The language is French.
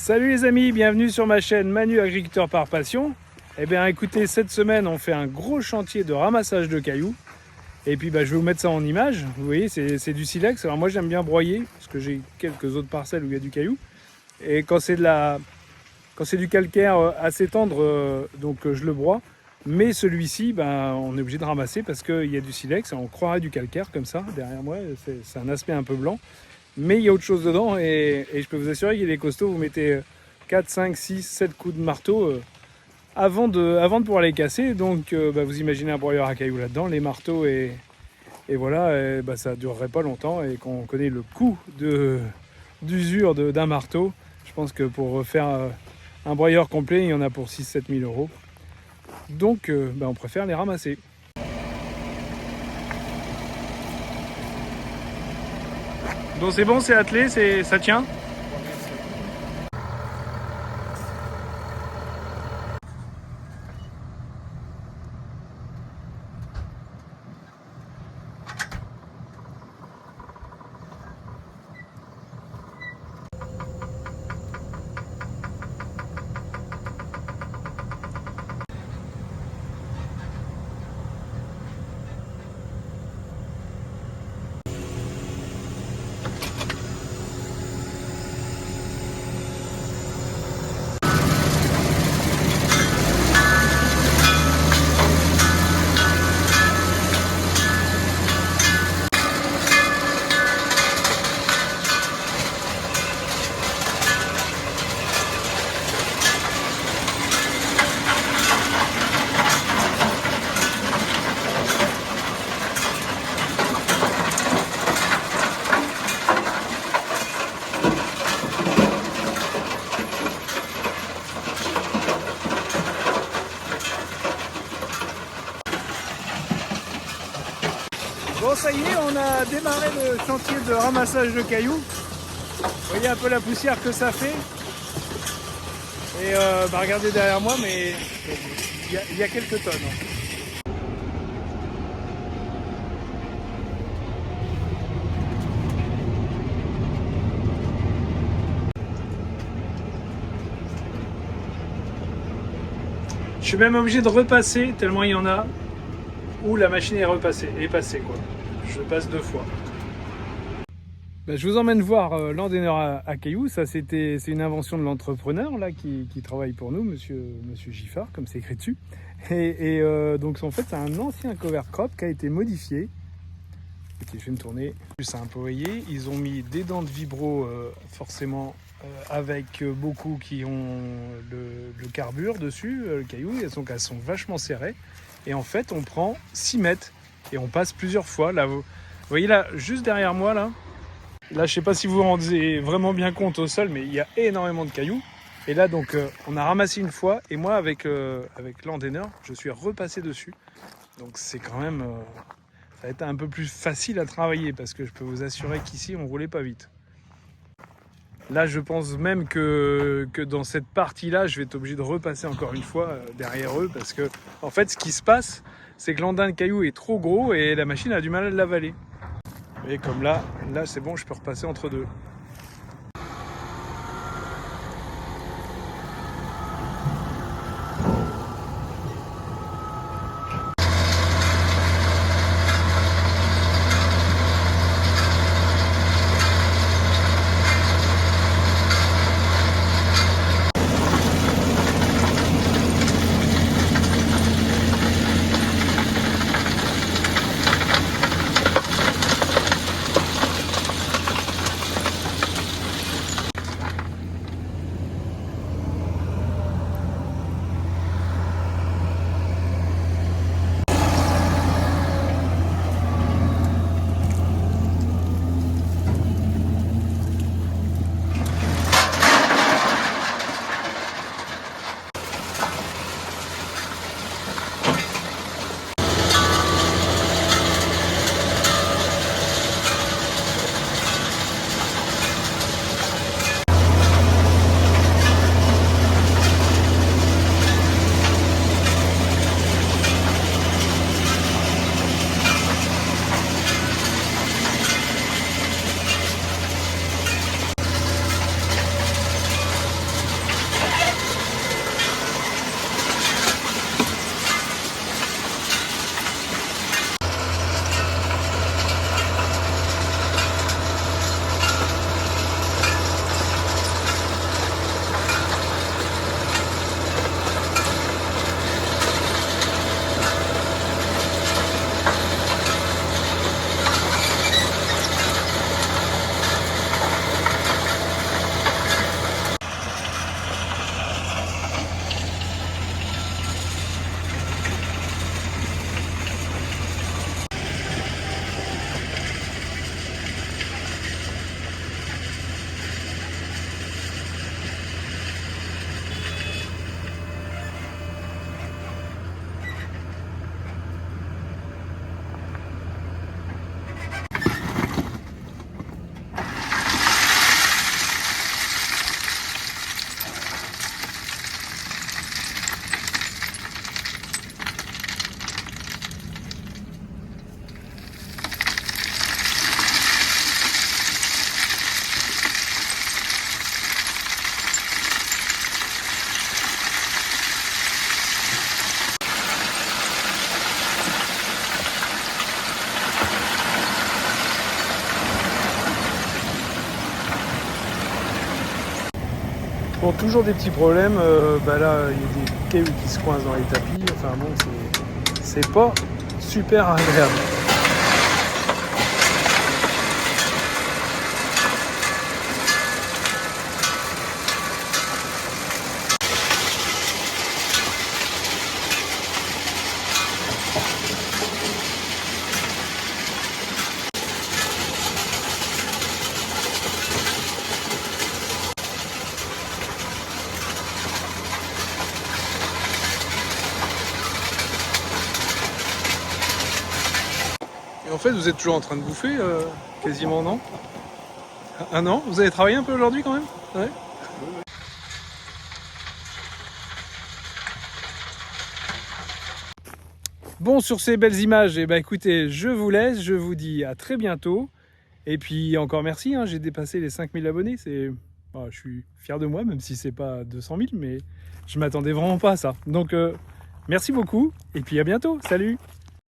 Salut les amis, bienvenue sur ma chaîne Manu Agriculteur par Passion. Eh bien écoutez, cette semaine on fait un gros chantier de ramassage de cailloux. Et puis je vais vous mettre ça en image. Vous voyez, c'est du silex. Alors moi j'aime bien broyer, parce que j'ai quelques autres parcelles où il y a du caillou. Et quand c'est du calcaire assez tendre, je le broie. Mais celui-ci, on est obligé de ramasser parce qu'il y a du silex. On croirait du calcaire comme ça, derrière moi. C'est un aspect un peu blanc. Mais il y a autre chose dedans et je peux vous assurer qu'il est costaud. Vous mettez 4, 5, 6, 7 coups de marteau avant de pouvoir les casser. Donc vous imaginez un broyeur à cailloux là-dedans, les marteaux et voilà, ça ne durerait pas longtemps. Et qu'on connaît le coût d'usure d'un marteau, je pense que pour refaire un broyeur complet, il y en a pour 6-7 000 euros. Donc on préfère les ramasser. Donc c'est bon, c'est attelé, ça tient. Bon, ça y est, on a démarré le chantier de ramassage de cailloux. Vous voyez un peu la poussière que ça fait. Et regardez derrière moi, mais il y a quelques tonnes. Je suis même obligé de repasser tellement il y en a où la machine est passée quoi. Je passe 2 fois. Je vous emmène voir l'endaineur à cailloux. Ça c'est une invention de l'entrepreneur là qui travaille pour nous, monsieur Giffard, comme c'est écrit dessus. Et donc en fait c'est un ancien cover crop qui a été modifié. Ok, je vais me tourner. Plus simple, vous voyez, ils ont mis des dents de vibro forcément avec beaucoup qui ont le carbure dessus, le caillou. Elles sont vachement serrées. Et en fait on prend 6 mètres et on passe plusieurs fois. Là, vous voyez là, juste derrière moi là, je ne sais pas si vous vous rendez vraiment bien compte au sol, mais il y a énormément de cailloux. Et là donc on a ramassé une fois et moi avec l'endaineur, je suis repassé dessus. Donc c'est quand même... ça va être un peu plus facile à travailler parce que je peux vous assurer qu'ici on roulait pas vite. Là je pense même que dans cette partie là je vais être obligé de repasser encore une fois derrière eux parce que en fait ce qui se passe c'est que l'andain de caillou est trop gros et la machine a du mal à l'avaler. Et comme là c'est bon, je peux repasser entre deux. toujours des petits problèmes. Là, il y a des cailloux qui se coincent dans les tapis. Enfin bon, c'est pas super agréable. Et en fait, vous êtes toujours en train de bouffer, quasiment, non? Ah non? Vous avez travaillé un peu aujourd'hui quand même? Ouais. Bon, sur ces belles images, eh ben, écoutez, je vous laisse, je vous dis à très bientôt. Et puis encore merci, hein, j'ai dépassé les 5000 abonnés. Je suis fier de moi, même si c'est pas 200 000, mais je m'attendais vraiment pas à ça. Donc merci beaucoup, et puis à bientôt. Salut!